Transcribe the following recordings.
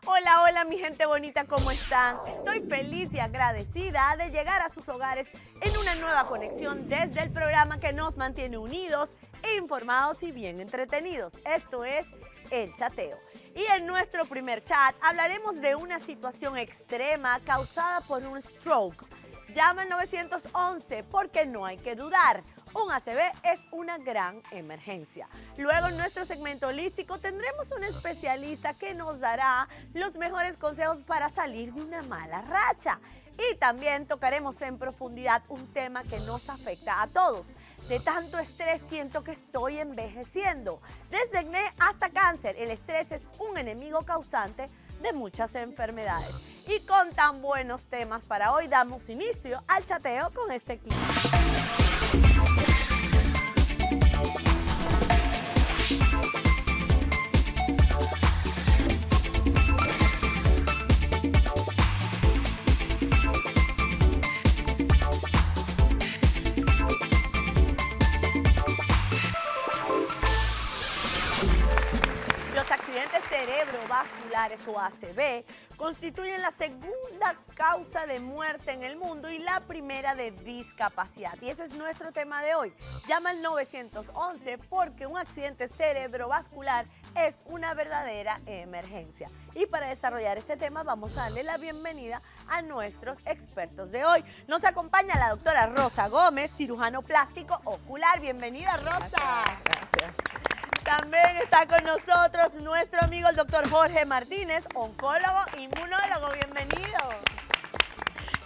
Hola, hola mi gente bonita, ¿cómo están? Estoy feliz y agradecida de llegar a sus hogares en una nueva conexión desde el programa que nos mantiene unidos, informados y bien entretenidos. Esto es El Chateo. Y en nuestro primer chat hablaremos de una situación extrema causada por un stroke. Llama al 911 porque no hay que dudar. Un ACV es una gran emergencia. Luego en nuestro segmento holístico tendremos un especialista que nos dará los mejores consejos para salir de una mala racha. Y también tocaremos en profundidad un tema que nos afecta a todos. De tanto estrés siento que estoy envejeciendo. Desde acné hasta cáncer, el estrés es un enemigo causante de muchas enfermedades. Y con tan buenos temas para hoy damos inicio al chateo con este clip. Los accidentes cerebrovasculares o ACV constituyen la segunda causa de muerte en el mundo y la primera de discapacidad. Y ese es nuestro tema de hoy. Llama al 911 porque un accidente cerebrovascular es una verdadera emergencia. Y para desarrollar este tema vamos a darle la bienvenida a nuestros expertos de hoy. Nos acompaña la doctora Rosa Gómez, cirujano plástico ocular. Bienvenida, Rosa. Gracias. También está con nosotros nuestro amigo el doctor Jorge Martínez, oncólogo, inmunólogo. Bienvenido.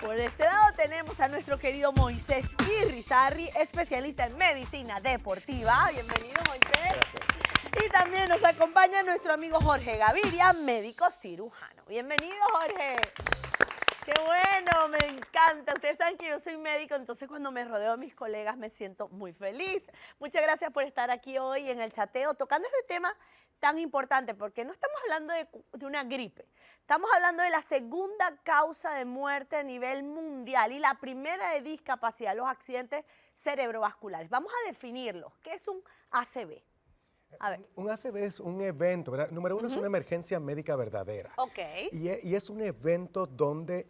Por este lado tenemos a nuestro querido Moisés Irrizarry, especialista en medicina deportiva. Bienvenido, Moisés. Gracias. Y también nos acompaña nuestro amigo Jorge Gaviria, médico cirujano. Bienvenido, Jorge. ¡Qué bueno! Me encanta. Ustedes saben que yo soy médico, entonces cuando me rodeo de mis colegas me siento muy feliz. Muchas gracias por estar aquí hoy en el chateo, tocando este tema tan importante, porque no estamos hablando de una gripe. Estamos hablando de la segunda causa de muerte a nivel mundial y la primera de discapacidad, los accidentes cerebrovasculares. Vamos a definirlos. ¿Qué es un ACV? A ver. Un ACV es un evento, ¿verdad? Número uno, es una emergencia médica verdadera. Ok. Y es un evento donde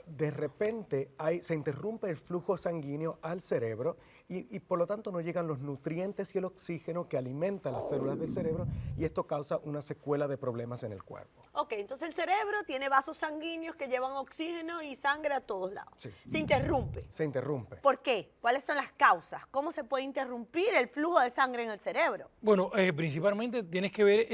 de repente se interrumpe el flujo sanguíneo al cerebro y por lo tanto no llegan los nutrientes y el oxígeno que alimentan las células del cerebro y esto causa una secuela de problemas en el cuerpo. Ok, entonces el cerebro tiene vasos sanguíneos que llevan oxígeno y sangre a todos lados. Sí. Se interrumpe. Se interrumpe. ¿Por qué? ¿Cuáles son las causas? ¿Cómo se puede interrumpir el flujo de sangre en el cerebro? Bueno, principalmente tienes que ver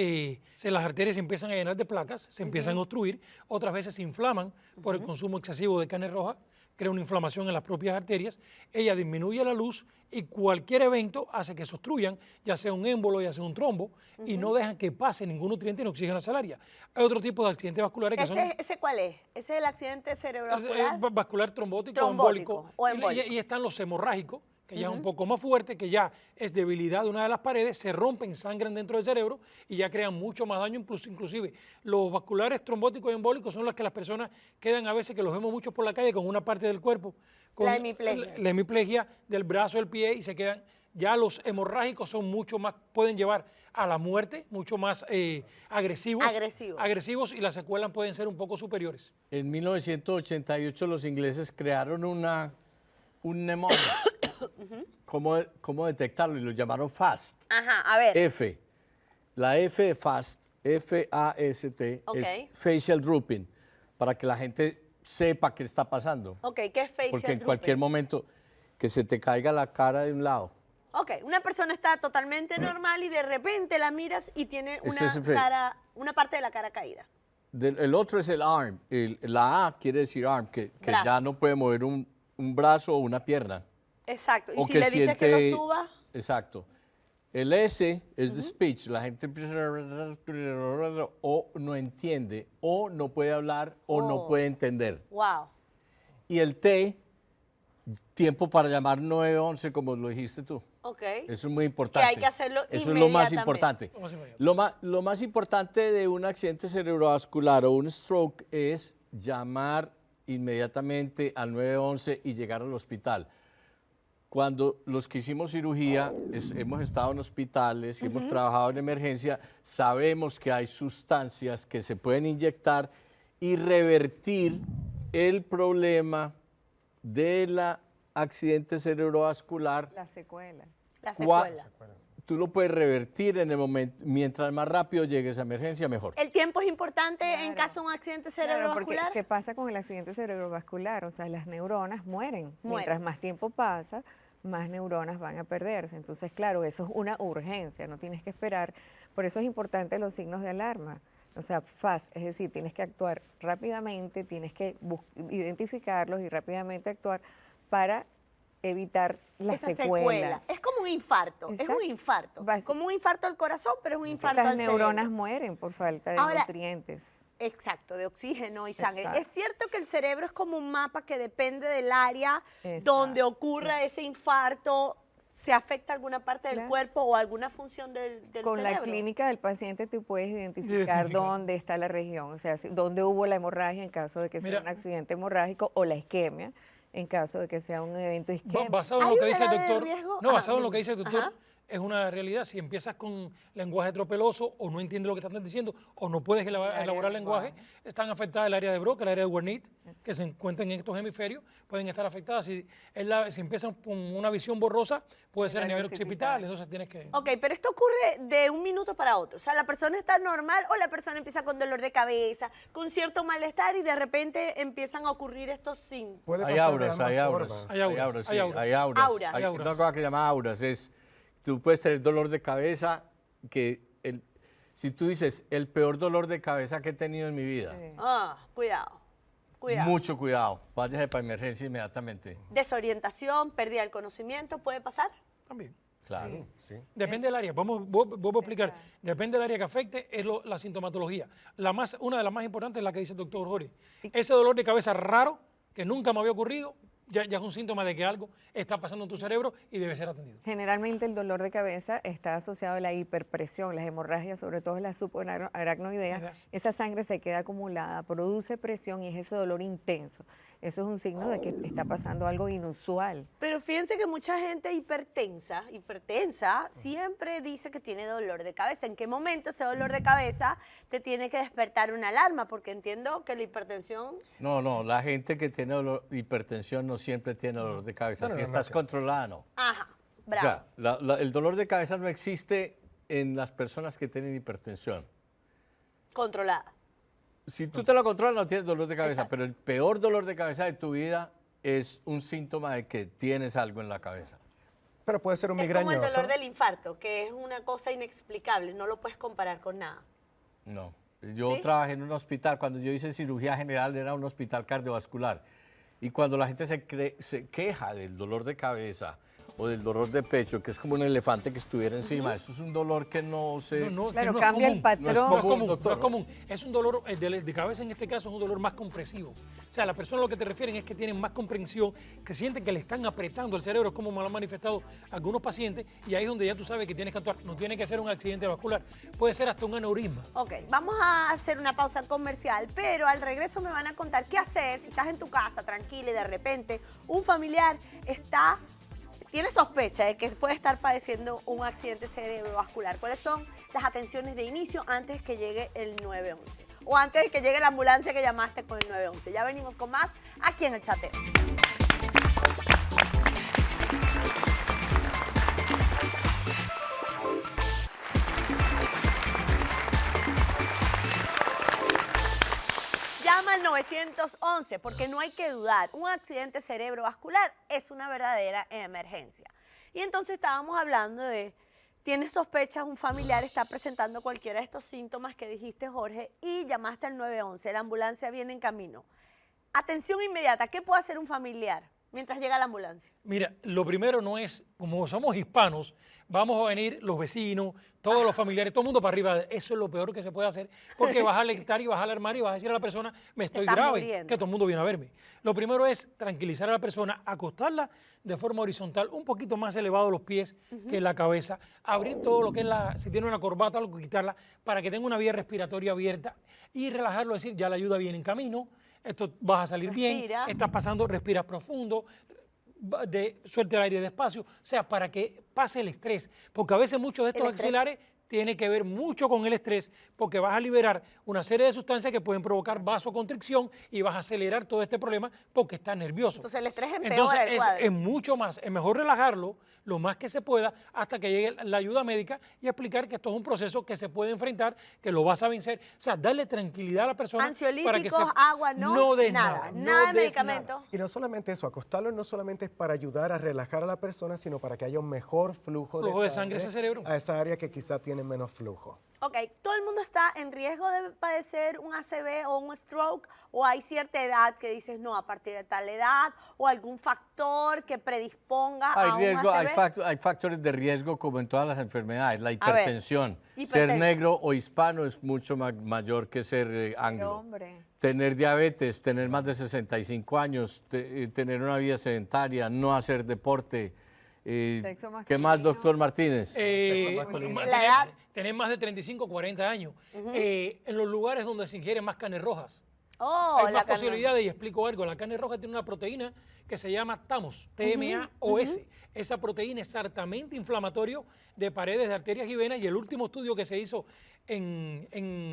si las arterias se empiezan a llenar de placas, se empiezan a obstruir, otras veces se inflaman por el consumo excesivo de carne roja, crea una inflamación en las propias arterias, ella disminuye la luz y cualquier evento hace que se obstruyan, ya sea un émbolo, ya sea un trombo, y no dejan que pase ningún nutriente ni oxígeno hacia el área. Hay otro tipo de accidentes vasculares que son... ¿Ese cuál es? ¿Ese es el accidente cerebrovascular? vascular trombótico, Trombótico o embólico. Y están los hemorrágicos, que ya es un poco más fuerte, que ya es debilidad de una de las paredes, se rompen, sangran dentro del cerebro y ya crean mucho más daño. Inclusive los vasculares trombóticos y embólicos son los que las personas quedan a veces, que los vemos mucho por la calle con una parte del cuerpo, con la hemiplegia. La hemiplegia del brazo, del pie, y se quedan. Ya los hemorrágicos son mucho más, pueden llevar a la muerte, mucho más agresivos. Agresivos, y las secuelas pueden ser un poco superiores. En 1988 los ingleses crearon un mnemonics. ¿Cómo detectarlo? Y lo llamaron FAST. Ajá, a ver. F. La F de FAST, F-A-S-T, Ok. es facial drooping, para que la gente sepa qué está pasando. Ok, ¿qué es facial Porque en drooping? cualquier momento que se te caiga la cara de un lado. Ok, una persona está totalmente normal y de repente la miras y tiene Ese es el fe- una parte de la cara caída. El otro es el arm. La A quiere decir arm, que Brazo. ya no puede mover un brazo o una pierna. Exacto. Y O si que le dices que siente- lo suba, Exacto. El S es de speech. La gente empieza o no entiende, o no puede hablar, o no puede entender. wow. Y el T, tiempo para llamar 911, como lo dijiste tú. Ok. Eso es muy importante. hay que hacerlo Eso es lo más inmediatamente. importante. Lo más inmediato. Lo más importante de un accidente cerebrovascular o un stroke es llamar inmediatamente al 911 y llegar al hospital. cuando los que hicimos cirugía hemos estado en hospitales y hemos trabajado en emergencia, sabemos que hay sustancias que se pueden inyectar y revertir el problema del accidente cerebrovascular. Las secuelas. La Cua- secuela. Tú lo puedes revertir en el momento, mientras más rápido llegues a emergencia, mejor. ¿El tiempo es importante en Claro. caso de un accidente Claro, porque cerebrovascular? ¿qué pasa con el accidente cerebrovascular? O sea, las neuronas mueren. Mueren. Mientras más tiempo pasa, más neuronas van a perderse. Entonces, claro, eso es una urgencia, no tienes que esperar. Por eso es importante los signos de alarma. O sea, fast, es decir, tienes que actuar rápidamente, tienes que identificarlos y rápidamente actuar para evitar las Esas secuelas. Es como un infarto, es Exacto. un infarto. Basi- Como un infarto al corazón, pero es un infarto Las al neuronas cerebro. mueren por falta de Ahora, nutrientes. Exacto, de oxígeno y sangre. Exacto. Es cierto que el cerebro es como un mapa que depende del área Exacto. donde ocurra ese infarto, se afecta alguna parte del Claro. cuerpo o alguna función del Con cerebro. la clínica del paciente tú puedes identificar Identificar. dónde está la región, o sea, dónde hubo la hemorragia en caso de que sea Mira. un accidente hemorrágico o la isquemia en caso de que sea un evento isquémico. Basado en ¿Hay lo que un dice el grado de doctor. riesgo? No, Ajá, basado en lo dime. que dice el doctor, Ajá. es una realidad. Si empiezas con lenguaje tropeloso o no entiendes lo que están diciendo o no puedes área elaborar del lenguaje, lenguaje. están afectadas el área de Broca, el área de Wernicke, que se encuentran en estos hemisferios, pueden estar afectadas. Si empiezan con una visión borrosa, puede ser a El nivel área occipital, occipital. entonces tienes que... Ok, pero esto ocurre de un minuto para otro. O sea, la persona está normal o la persona empieza con dolor de cabeza, con cierto malestar y de repente empiezan a ocurrir estos síntomas. Puede Hay pasar de auras, ambas hay auras, formas. Hay auras, hay auras, sí, hay auras. hay auras. Auras. Hay Hay auras. una cosa que se llama auras, es, tú puedes tener dolor de cabeza que, si tú dices, el peor dolor de cabeza que he tenido en mi vida, Sí. Ah, cuidado, cuidado. mucho cuidado, váyase para emergencia inmediatamente. Desorientación, pérdida del conocimiento, ¿puede pasar? También. Claro. Sí, sí. Depende del área, vuelvo a explicar, Exacto. depende del área que afecte, es la sintomatología. Una de las más importantes es la que dice el doctor Jorge. Ese dolor de cabeza raro, que nunca me había ocurrido, ya es un síntoma de que algo está pasando en tu cerebro y debe ser atendido. Generalmente el dolor de cabeza está asociado a la hiperpresión, las hemorragias, sobre todo las subaracnoideas. Gracias. Esa sangre se queda acumulada, produce presión y es ese dolor intenso. Eso es un signo de que está pasando algo inusual. Pero fíjense que mucha gente hipertensa, siempre dice que tiene dolor de cabeza. ¿En qué momento ese dolor de cabeza te tiene que despertar una alarma? Porque entiendo que la hipertensión... No, la gente que tiene hipertensión no siempre tiene dolor de cabeza. No, Si no, estás sí. controlada, no. Ajá, O bravo. sea, el dolor de cabeza no existe en las personas que tienen hipertensión. Controlada. Si tú te lo controlas, no tienes dolor de cabeza, Exacto. pero el peor dolor de cabeza de tu vida es un síntoma de que tienes algo en la cabeza. Pero puede ser un Es como el migrañoso. dolor del infarto, que es una cosa inexplicable, no lo puedes comparar con nada. No. Yo ¿Sí? trabajé en un hospital, cuando yo hice cirugía general era un hospital cardiovascular. Y cuando la gente se queja del dolor de cabeza o del dolor de pecho, que es como un elefante que estuviera encima, eso es un dolor que no se... Claro, no es cambia el común. patrón. No es No es común, común, doctor. no es común. Es un dolor de cabeza, en este caso es un dolor más compresivo. O sea, la persona a lo que te refieren es que tienen más comprensión, que sienten que le están apretando el cerebro, como me lo han manifestado algunos pacientes, y ahí es donde ya tú sabes que tienes que actuar. No tiene que ser un accidente vascular, puede ser hasta un aneurisma. Ok, vamos a hacer una pausa comercial, pero al regreso me van a contar qué hacer si estás en tu casa tranquila y de repente un familiar tiene sospecha de que puede estar padeciendo un accidente cerebrovascular. ¿Cuáles son las atenciones de inicio antes que llegue el 911? O antes de que llegue la ambulancia que llamaste con el 911. Ya venimos con más aquí en el Chateo. Llama al 911 porque no hay que dudar, un accidente cerebrovascular es una verdadera emergencia. Y entonces estábamos hablando de, tienes sospechas, un familiar está presentando cualquiera de estos síntomas que dijiste, Jorge, y llamaste al 911, la ambulancia viene en camino. Atención inmediata, ¿qué puede hacer un familiar mientras llega la ambulancia? Mira, lo primero no es, como somos hispanos, vamos a venir los vecinos, todos los familiares, todo el mundo para arriba. Eso es lo peor que se puede hacer, porque vas a alertar y vas a alarmar y vas a decir a la persona, me estoy estás grave, muriendo. que todo el mundo viene a verme. Lo primero es tranquilizar a la persona, acostarla de forma horizontal, un poquito más elevado los pies que la cabeza, abrir todo lo que es si tiene una corbata, algo, quitarla, para que tenga una vía respiratoria abierta y relajarlo, decir, ya la ayuda viene en camino, esto vas a salir bien, Respira. estás pasando, respiras profundo, suelte el aire despacio, o sea, para que pase el estrés, porque a veces muchos de estos El estrés. axilares tiene que ver mucho con el estrés, porque vas a liberar una serie de sustancias que pueden provocar vasoconstricción y vas a acelerar todo este problema porque estás nervioso. Entonces el estrés empeora Entonces el cuadro. es mucho más, es mejor relajarlo lo más que se pueda hasta que llegue la ayuda médica y explicar que esto es un proceso que se puede enfrentar, que lo vas a vencer. O sea, darle tranquilidad a la persona. para que Ansiolíticos, agua, no, des nada, no nada de des medicamento. Y no solamente eso, acostarlo no solamente es para ayudar a relajar a la persona, sino para que haya un mejor flujo de sangre a ese cerebro. a esa área que quizá tiene menos flujo. Ok, ¿todo el mundo está en riesgo de padecer un ACV o un stroke? ¿O hay cierta edad que dices, no, a partir de tal edad? ¿O algún factor que predisponga a un ACV? Hay factores de riesgo como en todas las enfermedades. La A ver, hipertensión. Ser hipertensión. negro o hispano es mucho mayor que ser Qué anglo. hombre. Tener diabetes, tener más de 65 años, tener una vida sedentaria, no hacer deporte. Sexo ¿Qué más, masculino. doctor Martínez? masculino. La edad. Tener más de 35, 40 años. En los lugares donde se ingieren más carnes rojas. Oh, Hay la más carne. posibilidades y explico algo. La carne roja tiene una proteína que se llama TAMOS, T-M-A-O-S. Esa proteína es altamente inflamatorio de paredes de arterias y venas y el último estudio que se hizo en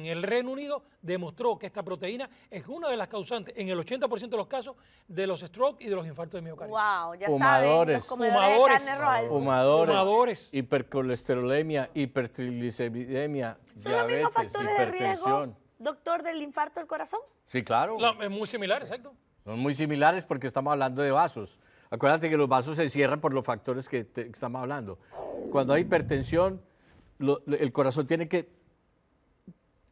el Reino Unido demostró que esta proteína es una de las causantes, en el 80% de los casos, de los stroke y de los infartos de miocardio. Wow, ya Fumadores. saben, los comedores de carne roja. Fumadores, hipercolesterolemia, hipertrigliceridemia, ¿Son los mismos diabetes, factores de riesgo, hipertensión. doctor, del infarto del corazón? Sí, claro. Es muy similar, exacto. Son muy similares porque estamos hablando de vasos. Acuérdate que los vasos se cierran por los factores que estamos hablando. Cuando hay hipertensión, el corazón tiene que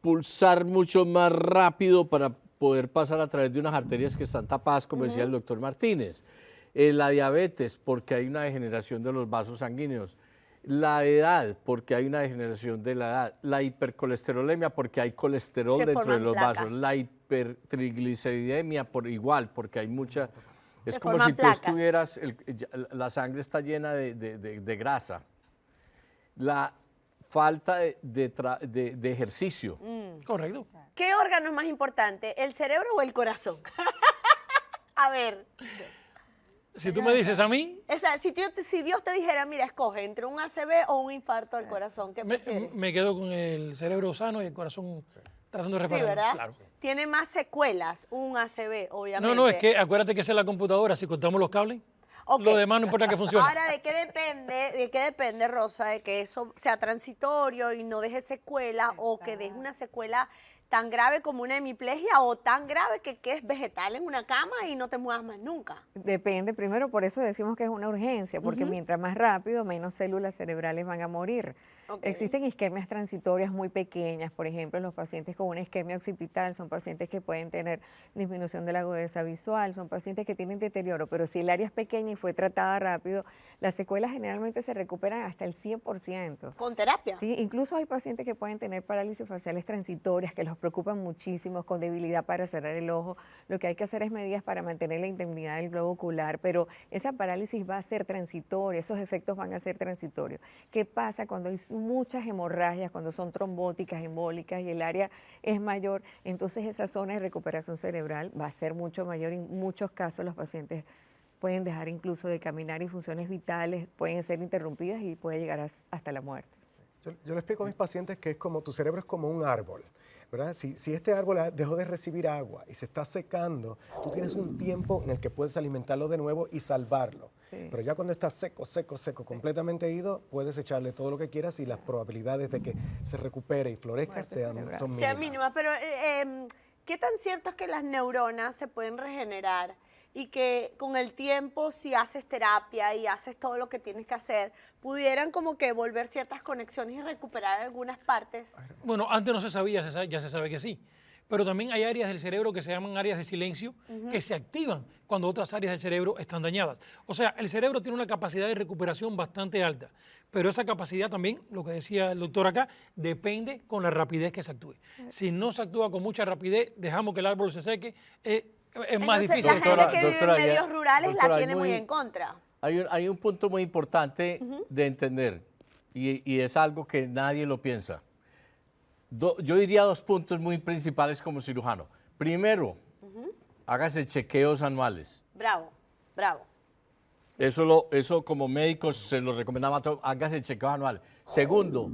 pulsar mucho más rápido para poder pasar a través de unas arterias que están tapadas, como decía el doctor Martínez. La diabetes, porque hay una degeneración de los vasos sanguíneos. La edad, porque hay una degeneración de la edad. La hipercolesterolemia, porque hay colesterol Se dentro de forman los placas. vasos. La hipertrigliceridemia, por igual, porque hay mucha... Es Se como forman si tú placas. estuvieras, la sangre está llena de grasa. La falta de ejercicio. Correcto. ¿Qué órgano es más importante, el cerebro o el corazón? A ver, Si tú me dices a mí, si Dios te dijera, mira, escoge entre un ACV o un infarto del corazón, ¿qué prefieres? me quedo con el cerebro sano y el corazón tratando de Sí, reparar. ¿verdad? Claro. Tiene más secuelas un ACV, obviamente. No, es que acuérdate que esa es la computadora, si cortamos los cables, Ok. lo demás no importa que funcione. Ahora, ¿de qué depende, Rosa, de que eso sea transitorio y no deje secuela o que deje una secuela tan grave como una hemiplegia o tan grave que quedes vegetal en una cama y no te muevas más nunca? Depende, primero por eso decimos que es una urgencia, porque mientras más rápido, menos células cerebrales van a morir. Ok. Existen isquemias transitorias muy pequeñas, por ejemplo, los pacientes con una isquemia occipital son pacientes que pueden tener disminución de la agudeza visual, son pacientes que tienen deterioro, pero si el área es pequeña y fue tratada rápido, las secuelas generalmente se recuperan hasta el 100%. ¿Con terapia? Sí, incluso hay pacientes que pueden tener parálisis faciales transitorias que los preocupan muchísimo, con debilidad para cerrar el ojo. Lo que hay que hacer es medidas para mantener la integridad del globo ocular, pero esa parálisis va a ser transitoria, esos efectos van a ser transitorios. ¿Qué pasa cuando hay muchas hemorragias, cuando son trombóticas, embólicas y el área es mayor? Entonces esa zona de recuperación cerebral va a ser mucho mayor. En muchos casos los pacientes pueden dejar incluso de caminar y funciones vitales pueden ser interrumpidas y puede llegar hasta la muerte. Yo le explico a mis pacientes que es como, tu cerebro es como un árbol, ¿verdad? Si este árbol dejó de recibir agua y se está secando, tú tienes un tiempo en el que puedes alimentarlo de nuevo y salvarlo. Sí. Pero ya cuando está seco, completamente ido, puedes echarle todo lo que quieras y las probabilidades de que se recupere y florezca Muerte son cerebral. mínimas. Sea mínima, pero ¿qué tan cierto es que las neuronas se pueden regenerar y que con el tiempo, si haces terapia y haces todo lo que tienes que hacer, pudieran como que volver ciertas conexiones y recuperar algunas partes? Bueno, antes no se sabía, ya se sabe que sí. Pero también hay áreas del cerebro que se llaman áreas de silencio que se activan cuando otras áreas del cerebro están dañadas. O sea, el cerebro tiene una capacidad de recuperación bastante alta, pero esa capacidad también, lo que decía el doctor acá, depende con la rapidez que se actúe. Si no se actúa con mucha rapidez, dejamos que el árbol se seque, es más Entonces, difícil. la gente que vive Doctora, en medios ya- rurales doctora, la hay tiene muy muy- en contra. Hay un punto muy importante de entender y es algo que nadie lo piensa. Yo diría dos puntos muy principales como cirujano. Primero, hágase chequeos anuales. Bravo, bravo. Eso como médicos se lo recomendamos a todos, hágase chequeos anuales. Segundo,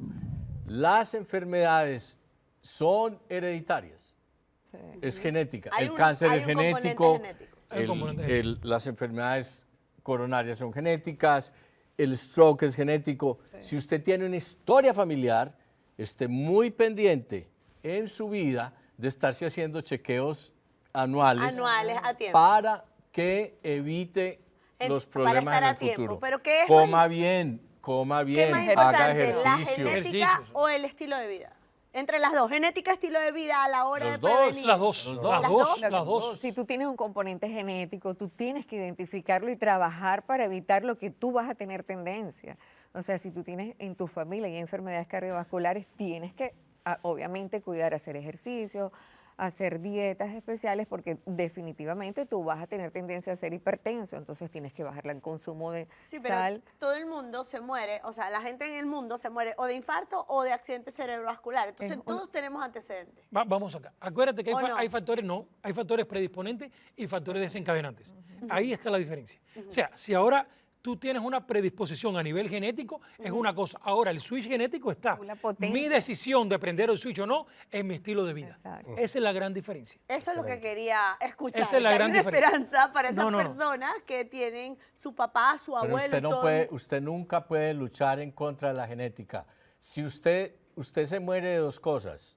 las enfermedades son hereditarias. Sí. Es genética. Hay El un- cáncer hay es un componente genético, genético. Hay un componente las enfermedades coronarias son genéticas, el stroke es genético. Si usted tiene una historia familiar, esté muy pendiente en su vida de estarse haciendo chequeos anuales Anuales a tiempo. para que evite los para problemas estar en a el tiempo. futuro. Pero ¿qué es coma ¿Qué bien, más haga importante, la ejercicio. genética Ejercicios. o el estilo de vida? Entre las dos, genética, estilo de vida a la hora Los de dos. prevenir. Las dos, Los las dos. dos, Las las dos. Si tú tienes un componente genético, tú tienes que identificarlo y trabajar para evitar lo que tú vas a tener tendencia. O sea, si tú tienes en tu familia y enfermedades cardiovasculares, tienes que obviamente cuidar, hacer ejercicio, hacer dietas especiales, porque definitivamente tú vas a tener tendencia a ser hipertenso, entonces tienes que bajarle el consumo de Sí, pero sal. todo el mundo se muere, o sea, la gente en el mundo se muere o de infarto o de accidente cerebrovascular. Entonces, Es todos tenemos antecedentes. Vamos acá. Acuérdate que hay, ¿O no? hay factores, hay factores predisponentes y factores desencadenantes. Ahí está la diferencia. O sea, si ahora tú tienes una predisposición a nivel genético, es una cosa. Ahora, el switch genético está. La potencia. Mi decisión de prender el switch o no es mi estilo de vida. Exacto. Esa es la gran diferencia. Eso es lo que quería escuchar. Esa es la que hay gran una diferencia. esperanza para esas No, no, no. personas que tienen su papá, su Pero abuelo. usted no todo puede, el mundo. usted nunca puede luchar en contra de la genética. Si usted se muere de dos cosas,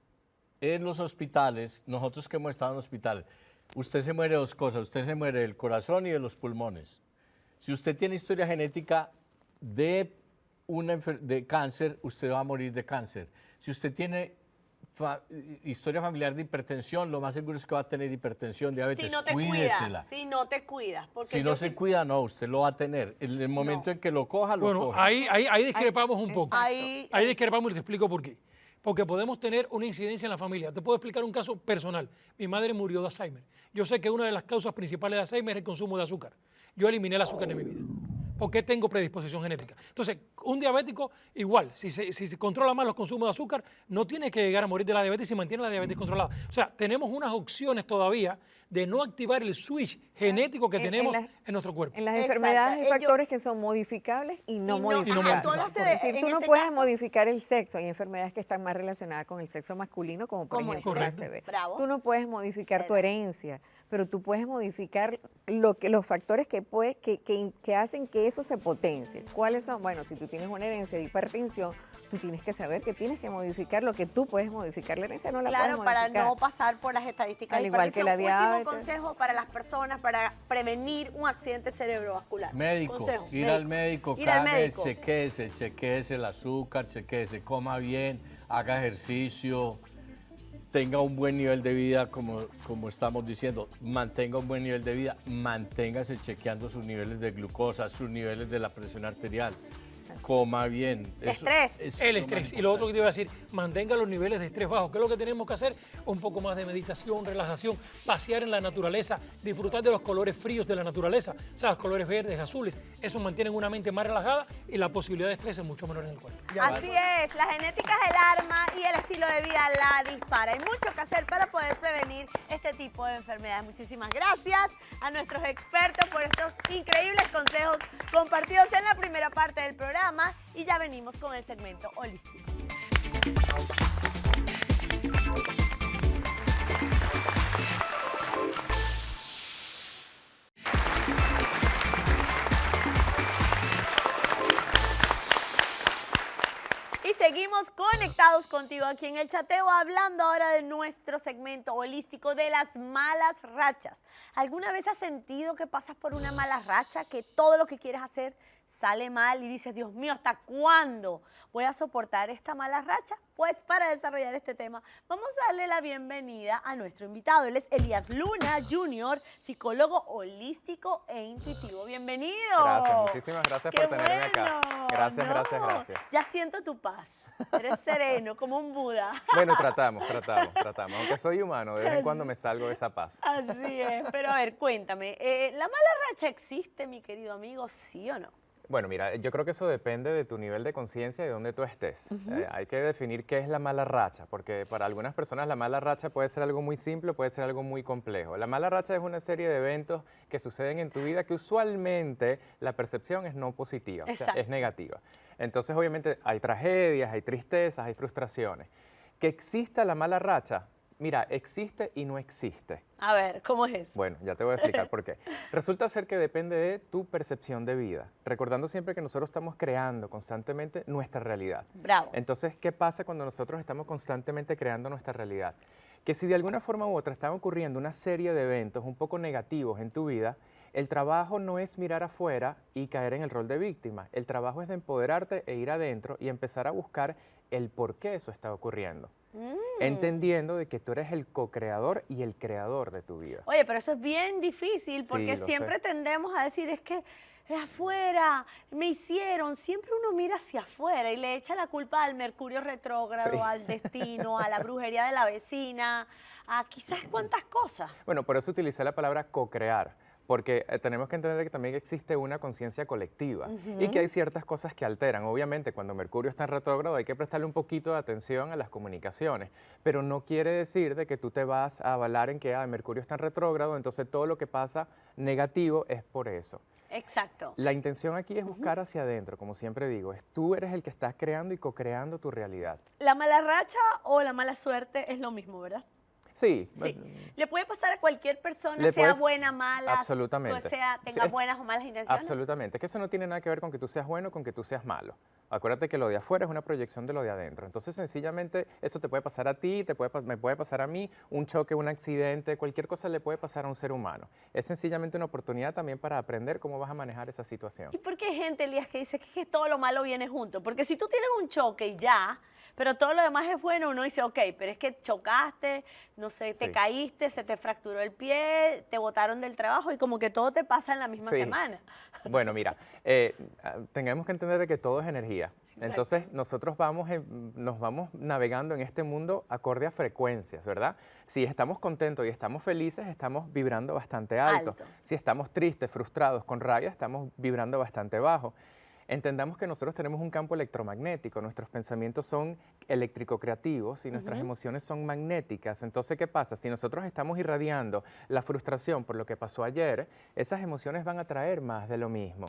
en los hospitales, nosotros que hemos estado en hospitales, usted se muere de dos cosas, usted se muere del corazón y de los pulmones. Si usted tiene historia genética de de cáncer, usted va a morir de cáncer. Si usted tiene historia familiar de hipertensión, lo más seguro es que va a tener hipertensión, diabetes. Si no te Cuídesela. cuidas, si no te cuidas. Porque Si yo no se sí- cuida, no, usted lo va a tener. En el momento en que lo coja, lo Bueno, coja. ahí discrepamos un poco. Ahí- Ahí discrepamos y te explico por qué. Porque podemos tener una incidencia en la familia. Te puedo explicar un caso personal. Mi madre murió de Alzheimer. Yo sé que una de las causas principales de Alzheimer es el consumo de azúcar. Yo eliminé el azúcar de mi vida. ¿Por qué tengo predisposición genética? Entonces, un diabético, igual, si se controla más los consumos de azúcar, no tiene que llegar a morir de la diabetes si mantiene la diabetes controlada. O sea, tenemos unas opciones todavía de no activar el switch genético que En- en tenemos las- en nuestro cuerpo. En las Exacto. enfermedades hay Ellos- factores que son modificables y no modificables. Ajá, tú hablaste Es de, decir, en tú no este puedes caso, modificar el sexo. Hay enfermedades que están más relacionadas con el sexo masculino, como por ¿Cómo ejemplo es? el Correcto. ACV. Bravo. Tú no puedes modificar tu Edad. herencia, pero tú puedes modificar los factores que hacen que eso se potencie. ¿Cuáles son? Bueno, si tú tienes una herencia de hipertensión, tú tienes que saber que tienes que modificar lo que tú puedes modificar. La herencia no la claro, puedes para modificar. no pasar por las estadísticas. Al de igual que la hipertensión. Último diabetes. consejo para las personas para prevenir un accidente cerebrovascular. Médico, Consejo, ir al médico, Ir cada al vez médico. chequeese el azúcar, chequeese, coma bien, haga ejercicio, tenga un buen nivel de vida, como estamos diciendo, mantenga un buen nivel de vida, manténgase chequeando sus niveles de glucosa, sus niveles de la presión arterial, coma bien. Estrés. es El lo estrés. más Y lo otro que importante. te iba a decir, mantenga los niveles de estrés bajos. ¿Qué es lo que tenemos que hacer? Un poco más de meditación, relajación, pasear en la naturaleza, disfrutar de los colores fríos de la naturaleza, o sea, los colores verdes, azules. Eso mantiene una mente más relajada y la posibilidad de estrés es mucho menor en el cuerpo. Así es, la genética es el arma y el estilo de vida la dispara. Hay mucho que hacer para poder prevenir este tipo de enfermedades. Muchísimas gracias a nuestros expertos por estos increíbles consejos compartidos en la primera parte del programa y ya venimos con el segmento holístico. Y seguimos conectados contigo aquí en el chateo, hablando ahora de nuestro segmento holístico de las malas rachas. ¿Alguna vez has sentido que pasas por una mala racha, que todo lo que quieres hacer sale mal y dices, Dios mío, ¿hasta cuándo voy a soportar esta mala racha? Pues para desarrollar este tema, vamos a darle la bienvenida a nuestro invitado. Él es Elías Luna Jr., psicólogo holístico e intuitivo. Bienvenido. Gracias, muchísimas gracias ¡Qué por tenerme acá. bueno! Gracias, No, gracias, gracias. Ya siento tu paz. Eres sereno, como un Buda. Bueno, tratamos. Aunque soy humano, de vez en cuando me salgo de esa paz. Así es. Pero a ver, cuéntame, ¿la mala racha existe, mi querido amigo, sí o no? Bueno, mira, yo creo que eso depende de tu nivel de conciencia y de dónde tú estés. Hay que definir qué es la mala racha, porque para algunas personas la mala racha puede ser algo muy simple, puede ser algo muy complejo. La mala racha es una serie de eventos que suceden en tu vida que usualmente la percepción es no positiva, o sea, es negativa. Entonces, obviamente, hay tragedias, hay tristezas, hay frustraciones. Que exista la mala racha, mira, existe y no existe. A ver, ¿cómo es eso? Bueno, ya te voy a explicar por qué. Resulta ser que depende de tu percepción de vida, recordando siempre que nosotros estamos creando constantemente nuestra realidad. Bravo. Entonces, ¿qué pasa cuando nosotros estamos constantemente creando nuestra realidad? Que si de alguna forma u otra están ocurriendo una serie de eventos un poco negativos en tu vida, el trabajo no es mirar afuera y caer en el rol de víctima. El trabajo es de empoderarte e ir adentro y empezar a buscar el por qué eso está ocurriendo. Entendiendo de que tú eres el co-creador y el creador de tu vida. Oye, pero eso es bien difícil Sí, porque lo siempre sé. tendemos a decir, es que es afuera, me hicieron. Siempre uno mira hacia afuera y le echa la culpa al Mercurio retrógrado, Sí. al destino, a la brujería de la vecina, a quizás cuántas cosas. Bueno, por eso utilicé la palabra co-crear, porque tenemos que entender que también existe una conciencia colectiva y que hay ciertas cosas que alteran. Obviamente, cuando Mercurio está en retrógrado hay que prestarle un poquito de atención a las comunicaciones, pero no quiere decir de que tú te vas a avalar en que Mercurio está en retrógrado, entonces todo lo que pasa negativo es por eso. Exacto. La intención aquí es buscar hacia adentro, como siempre digo, es tú eres el que estás creando y co-creando tu realidad. La mala racha o la mala suerte es lo mismo, ¿verdad? Sí, Sí. Le puede pasar a cualquier persona, Le sea puedes- buena, mala, absolutamente. tenga Sí, buenas o malas intenciones. absolutamente, que eso no tiene nada que ver con que tú seas bueno o con que tú seas malo. Acuérdate que lo de afuera es una proyección de lo de adentro. Entonces, sencillamente, eso te puede pasar a ti, me puede pasar a mí, un choque, un accidente, cualquier cosa le puede pasar a un ser humano. Es sencillamente una oportunidad también para aprender cómo vas a manejar esa situación. ¿Y por qué hay gente, Elías, que dice que todo lo malo viene junto? Porque si tú tienes un choque y ya, pero todo lo demás es bueno, uno dice, ok, pero es que chocaste, no sé, te Sí. caíste, se te fracturó el pie, te botaron del trabajo y como que todo te pasa en la misma Sí. semana. Bueno, mira, tengamos que entender de que todo es energía. Entonces, nosotros nos vamos navegando en este mundo acorde a frecuencias, ¿verdad? Si estamos contentos y estamos felices, estamos vibrando bastante alto. Alto. Si estamos tristes, frustrados, con rabia, estamos vibrando bastante bajo. Entendamos que nosotros tenemos un campo electromagnético, nuestros pensamientos son eléctrico-creativos y nuestras emociones son magnéticas. Entonces, ¿qué pasa? Si nosotros estamos irradiando la frustración por lo que pasó ayer, esas emociones van a traer más de lo mismo.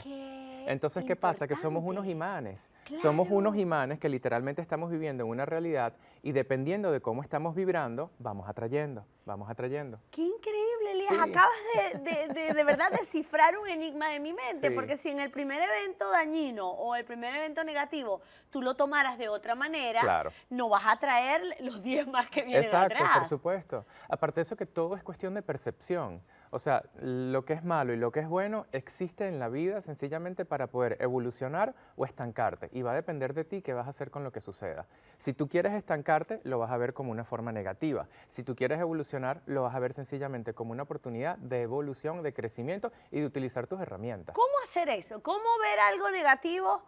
Entonces, ¿qué pasa? Que somos unos importante. imanes. Somos Claro. unos imanes que literalmente estamos viviendo en una realidad y dependiendo de cómo estamos vibrando, vamos atrayendo, vamos atrayendo. Qué increíble, Elías. Sí. Acabas de verdad descifrar un enigma de mi mente, Sí. porque si en el primer evento dañino o el primer evento negativo tú lo tomaras de otra manera, Claro. no vas a traer los 10 más que vienen Exacto, atrás. por supuesto. Aparte de eso que todo es cuestión de percepción. O sea, lo que es malo y lo que es bueno existe en la vida sencillamente para poder evolucionar o estancarte. Y va a depender de ti qué vas a hacer con lo que suceda. Si tú quieres estancarte, lo vas a ver como una forma negativa. Si tú quieres evolucionar, lo vas a ver sencillamente como una oportunidad de evolución, de crecimiento y de utilizar tus herramientas. ¿Cómo hacer eso? ¿Cómo ver algo negativo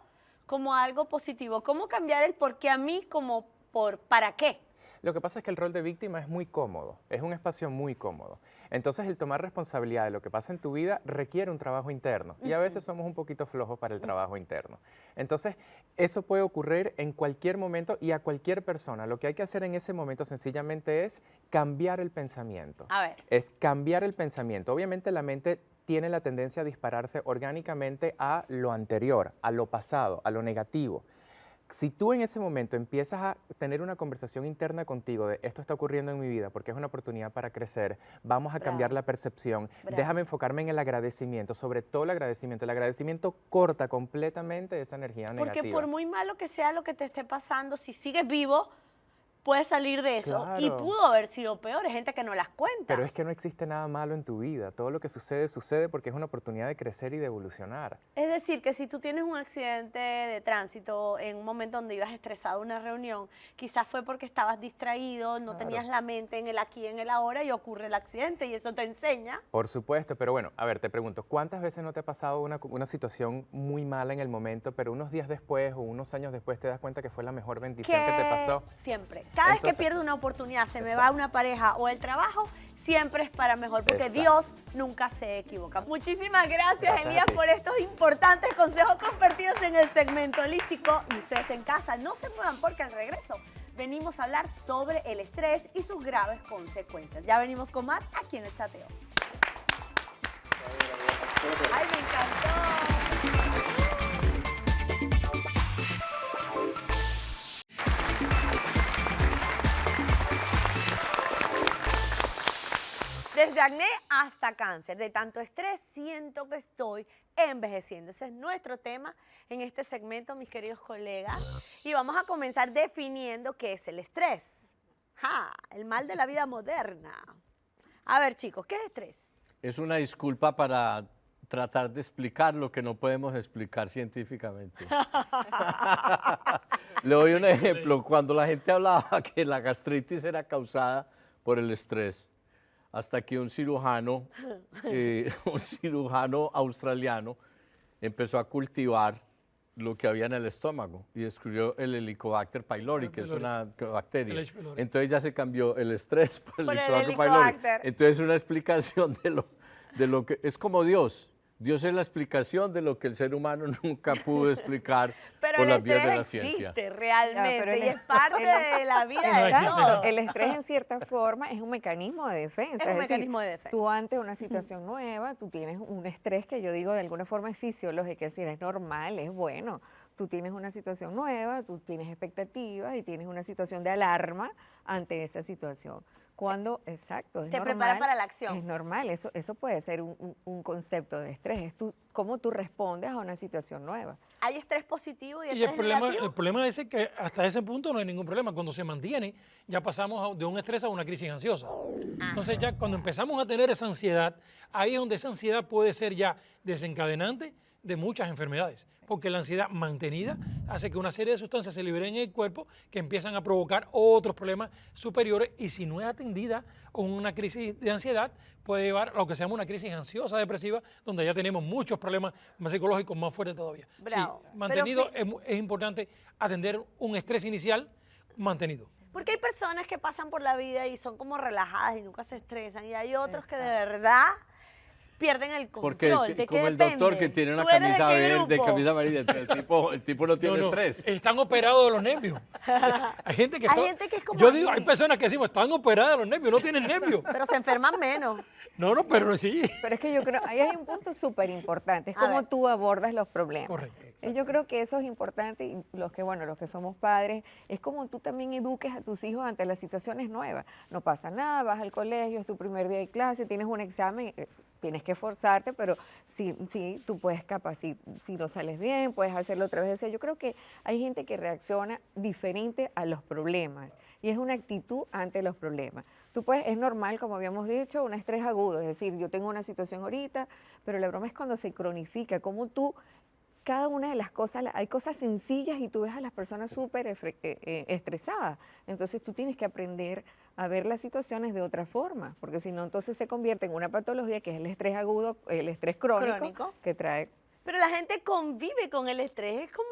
como algo positivo? ¿Cómo cambiar el por qué a mí como por para qué? Lo que pasa es que el rol de víctima es muy cómodo, es un espacio muy cómodo. Entonces, el tomar responsabilidad de lo que pasa en tu vida requiere un trabajo interno y a veces somos un poquito flojos para el trabajo interno. Entonces, eso puede ocurrir en cualquier momento y a cualquier persona. Lo que hay que hacer en ese momento sencillamente es cambiar el pensamiento. A ver. Es cambiar el pensamiento. Obviamente, la mente tiene la tendencia a dispararse orgánicamente a lo anterior, a lo pasado, a lo negativo. Si tú en ese momento empiezas a tener una conversación interna contigo de esto está ocurriendo en mi vida porque es una oportunidad para crecer, vamos a Bravo. cambiar la percepción, Bravo. déjame enfocarme en el agradecimiento, sobre todo el agradecimiento corta completamente esa energía Porque negativa. por muy malo que sea lo que te esté pasando, si sigues vivo, puedes salir de eso. Y Claro. pudo haber sido peor, hay gente que no las cuenta. Pero es que no existe nada malo en tu vida, todo lo que sucede, sucede porque es una oportunidad de crecer y de evolucionar. Es decir, que si tú tienes un accidente de tránsito en un momento donde ibas estresado a una reunión, quizás fue porque estabas distraído, no Claro. tenías la mente en el aquí y en el ahora y ocurre el accidente y eso te enseña. Por supuesto, pero bueno, a ver, te pregunto, ¿cuántas veces no te ha pasado una situación muy mala en el momento, pero unos días después o unos años después te das cuenta que fue la mejor bendición que te pasó? Siempre. Cada vez que Entonces- pierdo una oportunidad, se me va una pareja o el trabajo, siempre es para mejor, porque Exacto. Dios nunca se equivoca. Muchísimas gracias, Gracias a Elías, ti. por estos importantes consejos compartidos en el segmento holístico. Y ustedes en casa, no se muevan porque al regreso venimos a hablar sobre el estrés y sus graves consecuencias. Ya venimos con más aquí en el Chateo. ¡Ay, me encantó! Desde acné hasta cáncer, de tanto estrés siento que estoy envejeciendo. Ese es nuestro tema en este segmento, mis queridos colegas. Y vamos a comenzar definiendo qué es el estrés. ¡Ja! El mal de la vida moderna. A ver, chicos, ¿qué es estrés? Es una disculpa para tratar de explicar lo que no podemos explicar científicamente. Le doy un ejemplo. Cuando la gente hablaba que la gastritis era causada por el estrés, hasta que un cirujano australiano empezó a cultivar lo que había en el estómago y descubrió el Helicobacter pylori, que es una bacteria. El H. pylori. Entonces ya se cambió el estrés por el Por el Helicobacter pylori. Helicobacter. Entonces es una explicación de lo que es como Dios. Dios es la explicación de lo que el ser humano nunca pudo explicar Pero por el las vías de la estrés ciencia. existe realmente Ya, pero y es parte de la vida de Exacto. todos. El estrés en cierta forma es un mecanismo de defensa. Es un decir, mecanismo de defensa. Tú ante una situación nueva, tú tienes un estrés que yo digo de alguna forma es fisiológico, es decir, es normal, es bueno. Tú tienes una situación nueva, tú tienes expectativas y tienes una situación de alarma ante esa situación. Cuando, exacto, es Te normal. prepara para la acción. Es normal, eso puede ser un concepto de estrés, es cómo tú respondes a una situación nueva. Hay estrés positivo y Y estrés negativo. el problema es que hasta ese punto no hay ningún problema. Cuando se mantiene, ya pasamos de un estrés a una crisis ansiosa. Entonces ya cuando empezamos a tener esa ansiedad, ahí es donde esa ansiedad puede ser ya desencadenante de muchas enfermedades. Porque la ansiedad mantenida hace que una serie de sustancias se liberen en el cuerpo que empiezan a provocar otros problemas superiores y si no es atendida una crisis de ansiedad puede llevar a lo que se llama una crisis ansiosa depresiva donde ya tenemos muchos problemas más psicológicos más fuertes todavía. Bravo. Sí, Pero mantenido es importante atender un estrés inicial mantenido. Porque hay personas que pasan por la vida y son como relajadas y nunca se estresan y hay otros que de Exacto. verdad pierden el control. Porque ¿De qué como el depende? doctor que tiene una ¿Tú eres de camisa qué verde, grupo? camisa amarilla, el tipo no tiene estrés. Están operados de los nervios. Hay gente que, Hay gente que es como yo a digo, mí. hay personas que decimos, están operadas de los nervios, no tienen nervios. Pero se enferman menos. No, pero sí. Pero es que yo creo, ahí hay un punto súper importante, es A cómo ver. tú abordas los problemas. Correcto. Y yo creo que eso es importante y los que somos padres, es como tú también eduques a tus hijos ante las situaciones nuevas. No pasa nada, vas al colegio, es tu primer día de clase, tienes un examen, tienes que esforzarte, pero sí, tú puedes si no sales bien, puedes hacerlo otra vez. O sea, yo creo que hay gente que reacciona diferente a los problemas y es una actitud ante los problemas. Es normal, como habíamos dicho, un estrés agudo, es decir, yo tengo una situación ahorita, pero la broma es cuando se cronifica, como tú, cada una de las cosas, hay cosas sencillas y tú ves a las personas súper estresadas. Entonces tú tienes que aprender a ver las situaciones de otra forma, porque si no, entonces se convierte en una patología que es el estrés agudo, el estrés crónico. Que trae. Pero la gente convive con el estrés. Es como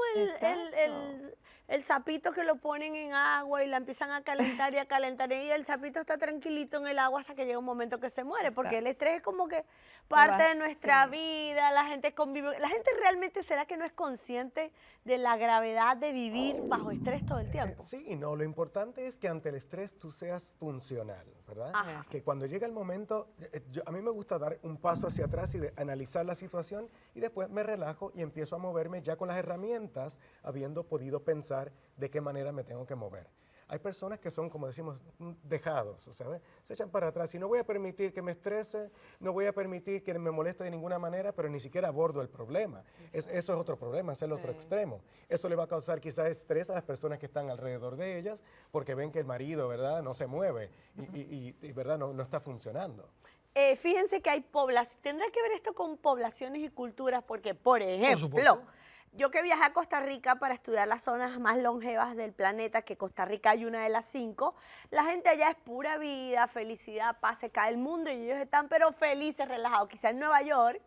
el sapito que lo ponen en agua y la empiezan a calentar y a calentar. Y el sapito está tranquilito en el agua hasta que llega un momento que se muere. Porque el estrés es como que parte de nuestra vida. La gente convive. La gente realmente, ¿será que no es consciente de la gravedad de vivir bajo estrés todo el tiempo? Sí, no, lo importante es que ante el estrés tú seas funcional, ¿verdad? Ajá. Que cuando llega el momento, a mí me gusta dar un paso hacia atrás y analizar la situación y después me relajo y empiezo a moverme ya con las herramientas, habiendo podido pensar de qué manera me tengo que mover. Hay personas que son, como decimos, dejados, o sea, ¿ves? Se echan para atrás y no voy a permitir que me estrese, no voy a permitir que me moleste de ninguna manera, pero ni siquiera abordo el problema. Eso es otro problema, es el otro extremo. Eso le va a causar quizás estrés a las personas que están alrededor de ellas porque ven que el marido, ¿verdad?, no se mueve y ¿verdad?, no está funcionando. Fíjense que hay poblaciones, tendrá que ver esto con poblaciones y culturas, porque, por ejemplo, supuesto. yo que viajé a Costa Rica para estudiar las zonas más longevas del planeta, que Costa Rica hay una de las 5, la gente allá es pura vida, felicidad, paz, se cae el mundo y ellos están pero felices, relajados. Quizá en Nueva York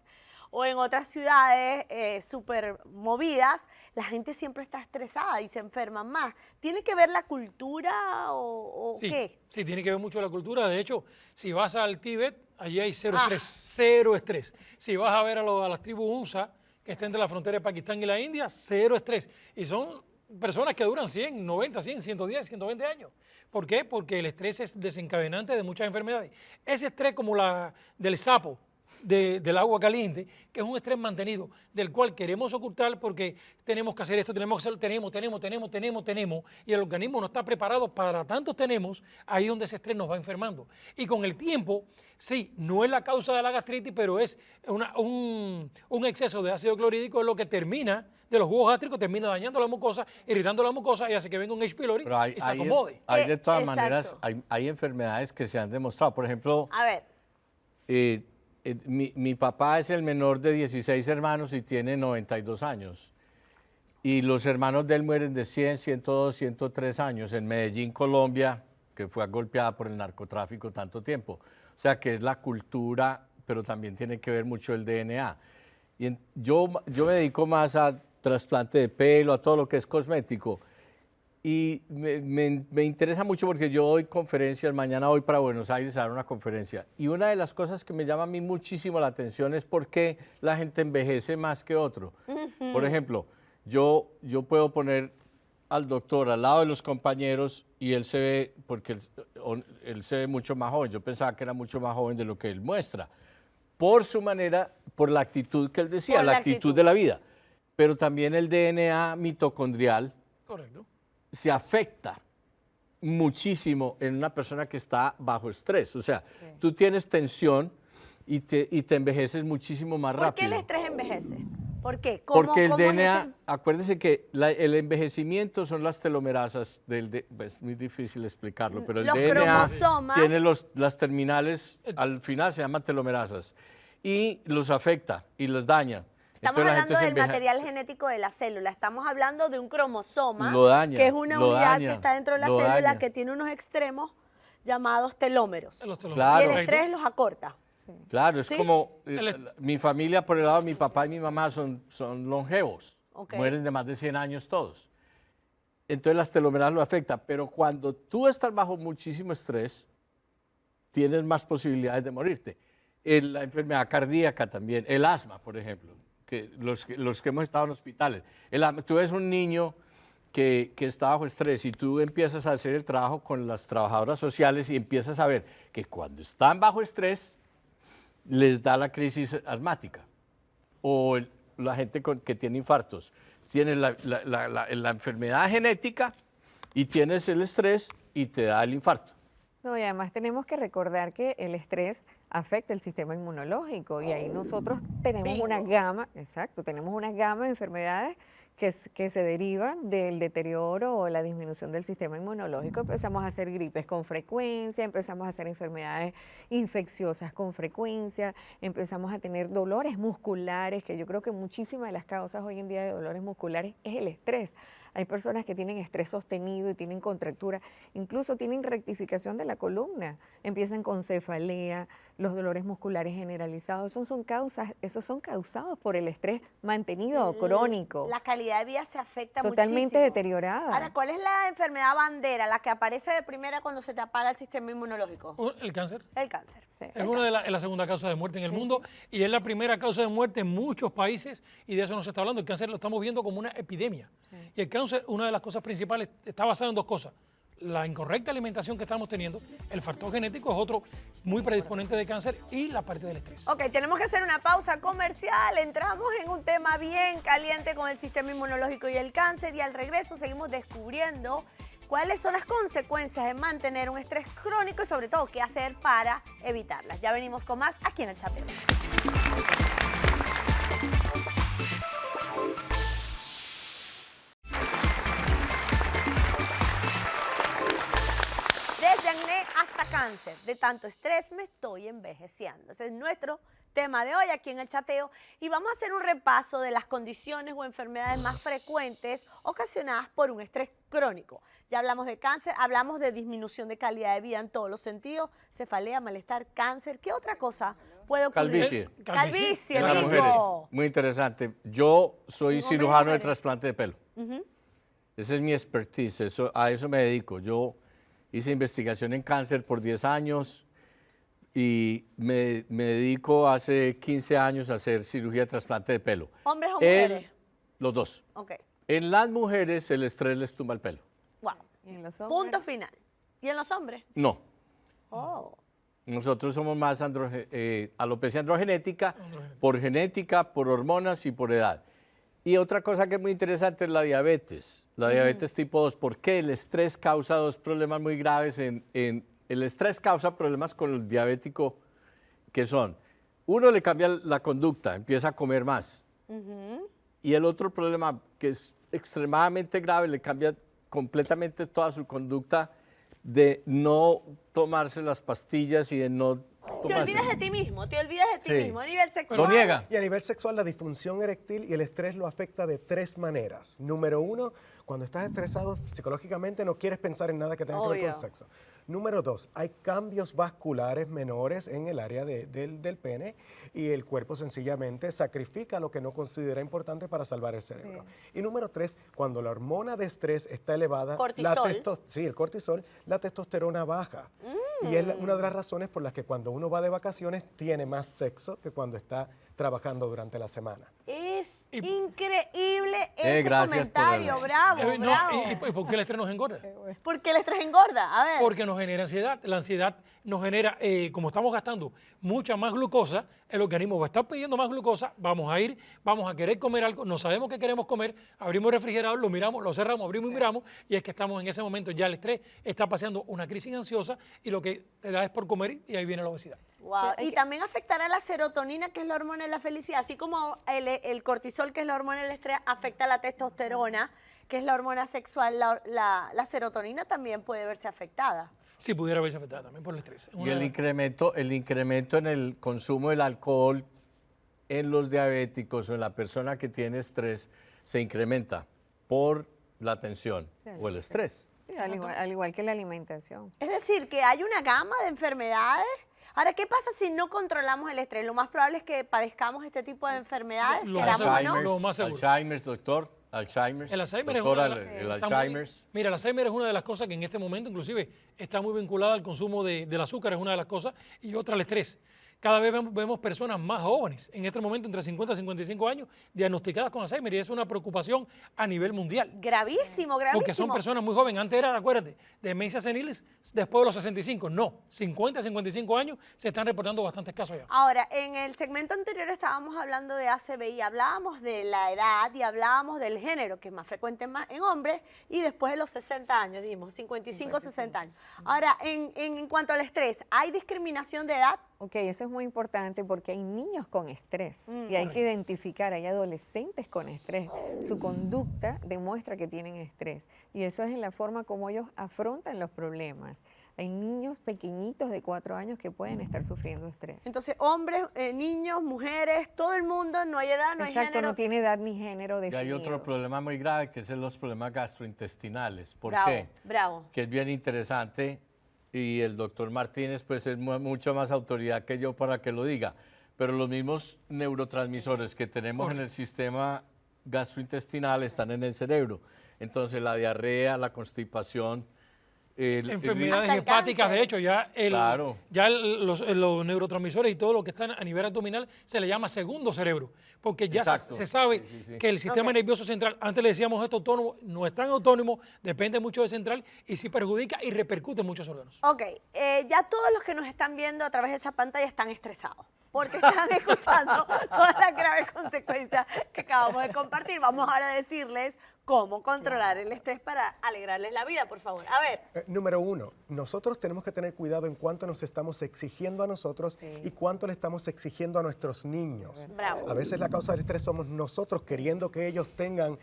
o en otras ciudades súper movidas, la gente siempre está estresada y se enferma más. ¿Tiene que ver la cultura o Sí, qué? sí, tiene que ver mucho la cultura. De hecho, si vas al Tíbet, allí hay cero estrés, cero estrés. Si vas a ver a las tribus Hunza, que están entre la frontera de Pakistán y la India, cero estrés. Y son personas que duran 100, 90, 100, 110, 120 años. ¿Por qué? Porque el estrés es desencadenante de muchas enfermedades. Ese estrés como la del sapo, del agua caliente, que es un estrés mantenido, del cual queremos ocultar porque tenemos que hacer esto, tenemos que hacerlo, tenemos, y el organismo no está preparado para tantos tenemos, ahí donde ese estrés nos va enfermando. Y con el tiempo, sí, no es la causa de la gastritis, pero es un exceso de ácido clorhídrico, es lo que termina, de los jugos gástricos, termina dañando la mucosa, irritando la mucosa y hace que venga un H. pylori Pero y se acomode. hay de todas Exacto. maneras, hay enfermedades que se han demostrado. Por ejemplo, A ver, mi papá es el menor de 16 hermanos y tiene 92 años. Y los hermanos de él mueren de 100, 102, 103 años en Medellín, Colombia, que fue golpeada por el narcotráfico tanto tiempo. O sea que es la cultura, pero también tiene que ver mucho el DNA. Y yo me dedico más a trasplante de pelo, a todo lo que es cosmético. Y me interesa mucho porque yo doy conferencias, mañana voy para Buenos Aires a dar una conferencia. Y una de las cosas que me llama a mí muchísimo la atención es por qué la gente envejece más que otro. Por ejemplo, yo puedo poner al doctor al lado de los compañeros y él se ve, porque él se ve mucho más joven. Yo pensaba que era mucho más joven de lo que él muestra. Por su manera, por la actitud que él decía, Por la la actitud actitud. de la vida. Pero también el DNA mitocondrial Correcto. se afecta muchísimo en una persona que está bajo estrés. O sea, tú tienes tensión y te envejeces muchísimo más ¿por qué rápido. el estrés envejece? ¿Por qué? ¿Cómo, Porque el cómo es DNA, ese? acuérdense que el envejecimiento son las telomerasas, es muy difícil explicarlo, pero el Los DNA cromosomas. tiene las terminales, al final se llaman telomerasas, y los afecta y los daña. Estamos Entonces, la gente hablando se del material genético de la célula, estamos hablando de un cromosoma, Lo daña, que es una lo unidad daña, que está dentro de la lo célula daña. que tiene unos extremos llamados telómeros. Los telómeros. Claro. Y el Correcto. estrés los acorta. Claro, es ¿Sí? como El- mi familia por el lado de mi papá y mi mamá son longevos, Ok. mueren de más de 100 años todos. Entonces las telomeras lo afectan, pero cuando tú estás bajo muchísimo estrés, tienes más posibilidades de morirte. La enfermedad cardíaca también, el asma, por ejemplo, que los que hemos estado en hospitales. Tú ves un niño que está bajo estrés y tú empiezas a hacer el trabajo con las trabajadoras sociales y empiezas a ver que cuando están bajo estrés, les da la crisis asmática. O la gente que tiene infartos. Tienes la enfermedad genética y tienes el estrés y te da el infarto. No, y además tenemos que recordar que el estrés afecta el sistema inmunológico y ahí nosotros tenemos una gama, exacto, tenemos una gama de enfermedades que se derivan del deterioro o la disminución del sistema inmunológico. Empezamos a hacer gripes con frecuencia, empezamos a hacer enfermedades infecciosas con frecuencia, empezamos a tener dolores musculares, que yo creo que muchísimas de las causas hoy en día de dolores musculares es el estrés. Hay personas que tienen estrés sostenido y tienen contractura, incluso tienen rectificación de la columna, empiezan con cefalea, los dolores musculares generalizados, esos son causados por el estrés mantenido o crónico, La calidad de vida se afecta totalmente muchísimo. deteriorada. Ahora, ¿cuál es la enfermedad bandera, la que aparece de primera cuando se te apaga el sistema inmunológico? El cáncer. El cáncer. Es es la segunda causa de muerte en el mundo y es la primera causa de muerte en muchos países y de eso no se está hablando. El cáncer lo estamos viendo como una epidemia. Y el cáncer, una de las cosas principales, está basado en dos cosas. La incorrecta alimentación que estamos teniendo, el factor genético es otro muy predisponente de cáncer y la parte del estrés. Ok, tenemos que hacer una pausa comercial. Entramos en un tema bien caliente con el sistema inmunológico y el cáncer y al regreso seguimos descubriendo cuáles son las consecuencias de mantener un estrés crónico y sobre todo qué hacer para evitarlas. Ya venimos con más aquí en El Chateo. Desde acné hasta cáncer, de tanto estrés me estoy envejeciendo. Ese es nuestro tema de hoy aquí en el chateo y vamos a hacer un repaso de las condiciones o enfermedades más frecuentes ocasionadas por un estrés crónico. Ya hablamos de cáncer, hablamos de disminución de calidad de vida en todos los sentidos, cefalea, malestar, cáncer. ¿Qué otra cosa puede ocurrir? Calvicie. Calvicie, En las Nico. mujeres. Muy interesante. Yo soy En hombres y cirujano de mujeres. trasplante de pelo. Esa es mi expertise, a eso me dedico. Yo hice investigación en cáncer por 10 años y me dedico hace 15 años a hacer cirugía de trasplante de pelo. ¿Hombres o mujeres? Los dos. Ok, En las mujeres el estrés les tumba el pelo. wow. ¿Y en los hombres? Punto final. ¿Y en los hombres? No. Oh. Nosotros somos más alopecia androgenética, por genética, por hormonas y por edad. Y otra cosa que es muy interesante es la diabetes. La diabetes tipo 2, porque el estrés causa dos problemas muy graves. El estrés causa problemas con el diabético, que son, uno le cambia la conducta, empieza a comer más. Y el otro problema, que es extremadamente grave, le cambia completamente toda su conducta de no tomarse las pastillas y de no Te tomarse. olvidas de ti mismo, te olvidas de ti Sí. mismo a nivel sexual. Lo niega. Y a nivel sexual, la disfunción eréctil y el estrés lo afecta de 3 maneras. Número 1, cuando estás estresado psicológicamente no quieres pensar en nada que tenga que ver Obvio. con sexo. Número 2, hay cambios vasculares menores en el área del pene y el cuerpo sencillamente sacrifica lo que no considera importante para salvar el cerebro. Y número 3, cuando la hormona de estrés está elevada, Cortisol. el cortisol, la testosterona baja. Y es una de las razones por las que cuando uno va de vacaciones tiene más sexo que cuando está trabajando durante la semana. Es Y- increíble ese gracias por comentario, el- bravo, No, bravo. ¿y por qué el estrés nos engorda? ¿Por qué el estrés engorda? A ver. Porque nos genera ansiedad. La ansiedad nos genera, como estamos gastando mucha más glucosa, el organismo va a estar pidiendo más glucosa, vamos a querer comer algo, no sabemos qué queremos comer, abrimos el refrigerador, lo miramos, lo cerramos, abrimos y miramos, y es que estamos en ese momento, ya el estrés está pasando una crisis ansiosa y lo que te da es por comer y ahí viene la obesidad. Wow. Sí, hay Y que- también afectará la serotonina, que es la hormona de la felicidad, así como el cortisol, que es la hormona del estrés, afecta la testosterona, que es la hormona sexual, la serotonina también puede verse afectada. Sí, pudiera verse afectada también por el estrés. Y el incremento en el consumo del alcohol en los diabéticos o en la persona que tiene estrés se incrementa por la tensión Sí, o el estrés. Sí, al igual que la alimentación. Es decir, que hay una gama de enfermedades. Ahora, ¿qué pasa si no controlamos el estrés? Lo más probable es que padezcamos este tipo de enfermedades, Lo queramos o no. Lo más seguro. Alzheimer's, doctor. Alzheimer's. El Alzheimer es Doctora, una de las- el está muy- Alzheimer's. Mira, el Alzheimer es una de las cosas que en este momento inclusive está muy vinculada al consumo del azúcar, es una de las cosas, y otra el estrés. Cada vez vemos personas más jóvenes, en este momento entre 50 y 55 años, diagnosticadas con Alzheimer, y es una preocupación a nivel mundial. Gravísimo, gravísimo. Porque son personas muy jóvenes. Antes era, acuérdate, demencia senil después de los 65. No, 50, 55 años se están reportando bastantes casos ya. Ahora, en el segmento anterior estábamos hablando de ACVI, hablábamos de la edad y hablábamos del género, que es más frecuente en hombres, y después de los 60 años, dimos 55, 60 años. Ahora, en cuanto al estrés, ¿hay discriminación de edad? Ok, eso es muy importante porque hay niños con estrés y hay Correcto. que identificar, hay adolescentes con estrés. Su conducta demuestra que tienen estrés y eso es en la forma como ellos afrontan los problemas. Hay niños pequeñitos de 4 años que pueden estar sufriendo estrés. Entonces, hombres, niños, mujeres, todo el mundo, no hay edad, no hay Exacto, género. no tiene edad ni género Y hay definido. otro problema muy grave que es los problemas gastrointestinales. ¿Por Bravo, qué? bravo. Que es bien interesante y el doctor Martínez pues es mucho más autoridad que yo para que lo diga, pero los mismos neurotransmisores que tenemos en el sistema gastrointestinal están en el cerebro. Entonces la diarrea, la constipación, Enfermedades Hasta el hepáticas, cáncer. de hecho, Claro. los neurotransmisores y todo lo que está a nivel abdominal se le llama segundo cerebro, porque ya Exacto. se sabe Sí, sí, sí. que el sistema nervioso central, antes le decíamos esto autónomo, no es tan autónomo, depende mucho del central y sí perjudica y repercute en muchos órganos. Ok, ya todos los que nos están viendo a través de esa pantalla están estresados, porque están escuchando todas las graves consecuencias que acabamos de compartir. Vamos ahora a decirles cómo controlar el estrés para alegrarles la vida, por favor. A ver, Número 1, nosotros tenemos que tener cuidado en cuánto nos estamos exigiendo a nosotros y cuánto le estamos exigiendo a nuestros niños. bravo. A veces la causa del estrés somos nosotros queriendo que ellos tengan,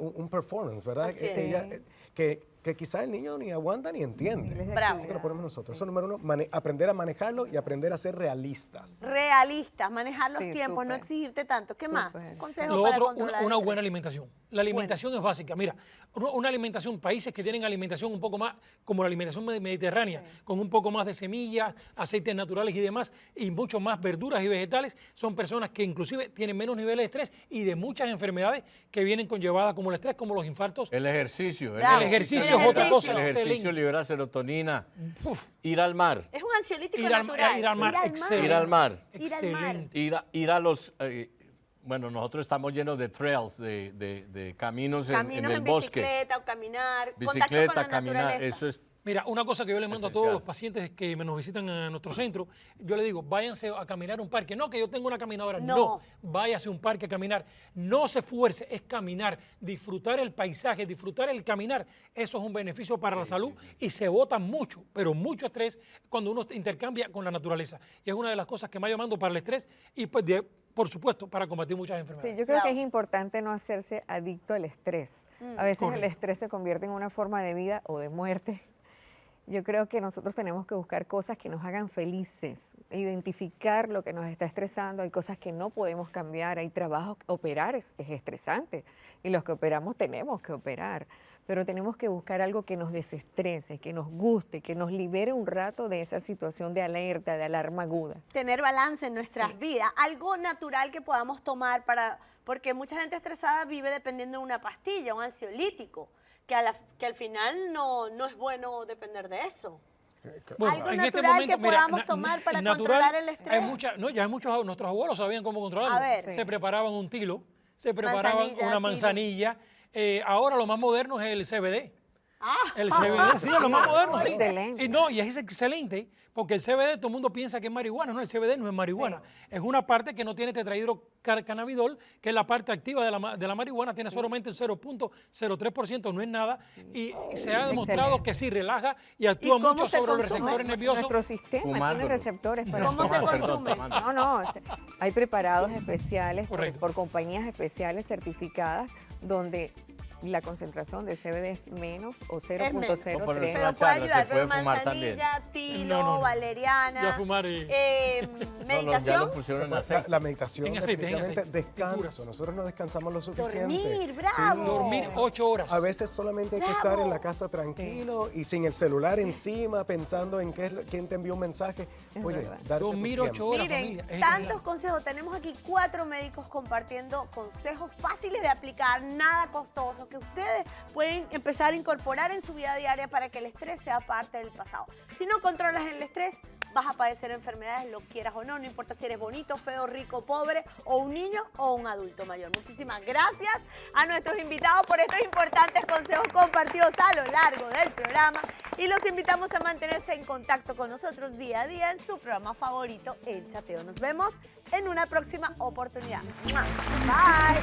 un performance, ¿verdad? Así es. Que que quizás el niño ni aguanta ni entiende. Niveles de Bravo. Así que lo ponemos nosotros. Sí. Eso número uno, aprender a manejarlo y aprender a ser realistas. Realistas, manejar los Sí, tiempos, no súper. exigirte tanto. ¿Qué más? Súper. Consejos Lo para otro, controlar una el buena estrés. alimentación. La alimentación es básica. Mira, una alimentación, países que tienen alimentación un poco más, como la alimentación mediterránea, con un poco más de semillas, aceites naturales y demás, y mucho más verduras y vegetales, son personas que inclusive tienen menos niveles de estrés y de muchas enfermedades que vienen conllevadas como el estrés, como los infartos. El ejercicio. Bravo. El ejercicio El es otra cosa. El ejercicio excelente. libera serotonina. Uf, Ir al mar. Es un ansiolítico Ir al- natural. ir al mar, excelente. Ir al mar. Ir al mar. excelente. Ir a los... bueno, nosotros estamos llenos de trails, de caminos Caminos en el bosque. bicicleta o caminar. contacto con Bicicleta, la caminar, naturaleza. eso es... Mira, una cosa que yo le mando a todos Esencial. los pacientes que nos visitan a nuestro centro, yo le digo, váyanse a caminar a un parque. No, que yo tengo una caminadora. No. No, váyase a un parque a caminar. No se esfuerce, es caminar, disfrutar el paisaje, disfrutar el caminar. Eso es un beneficio para la salud y se bota mucho, pero mucho estrés cuando uno intercambia con la naturaleza. Y es una de las cosas que más yo mando para el estrés y pues por supuesto para combatir muchas Sí, enfermedades. yo creo que Bravo. es importante no hacerse adicto al estrés. A veces el Correcto. estrés se convierte en una forma de vida o de muerte. Yo creo que nosotros tenemos que buscar cosas que nos hagan felices, identificar lo que nos está estresando. Hay cosas que no podemos cambiar, hay trabajos, operar es estresante y los que operamos tenemos que operar, pero tenemos que buscar algo que nos desestrese, que nos guste, que nos libere un rato de esa situación de alerta, de alarma aguda. Tener balance en nuestras vidas, algo natural que podamos tomar porque mucha gente estresada vive dependiendo de una pastilla, un ansiolítico, que al final no es bueno depender de eso. Algo natural que podamos tomar para controlar el estrés. Ya nuestros abuelos sabían cómo controlarlo. A ver. Se preparaban un tilo, se preparaban Manzanilla, una tilo. manzanilla. Ahora lo más moderno es el CBD. Ah. El CBD, sí, es lo más moderno. sí. Excelente. Y es excelente, porque el CBD todo el mundo piensa que es marihuana. No, el CBD no es marihuana. Es una parte que no tiene tetrahidrocannabinol, que es la parte activa de la marihuana, tiene solamente el 0.03%, no es nada. Y se ha demostrado Excelente. que sí relaja y actúa ¿Y cómo mucho se sobre los consume? receptores nerviosos. Nuestro sistema tiene Fumándolo. receptores para ¿Cómo se eso. consume? No, hay preparados especiales Correcto. por compañías especiales certificadas donde la concentración de CBD es menos o O por el Pero 0.03. puede charla, ayudar, se puede pero fumar también. manzanilla, tilo, No. valeriana, Ya fumar y- No, ya meditación. lo pusieron en La, aceite. la meditación, En aceite, en definitivamente, aceite. descanso. Nosotros no descansamos lo suficiente. Dormir, bravo. Dormir 8 horas. A veces solamente hay que estar en la casa tranquilo y sin el celular encima, pensando en quién te envió un mensaje. Es Oye, verdad. darte tu Dormir tiempo. 8 horas, Miren, familia. Es tantos esencial. consejos. Tenemos aquí 4 médicos compartiendo consejos fáciles de aplicar, nada costosos, que ustedes pueden empezar a incorporar en su vida diaria para que el estrés sea parte del pasado. Si no controlas el estrés, vas a padecer enfermedades, lo quieras o no, no importa si eres bonito, feo, rico, pobre, o un niño o un adulto mayor. Muchísimas gracias a nuestros invitados por estos importantes consejos compartidos a lo largo del programa y los invitamos a mantenerse en contacto con nosotros día a día en su programa favorito, El Chateo. Nos vemos en una próxima oportunidad. ¡Mua! Bye.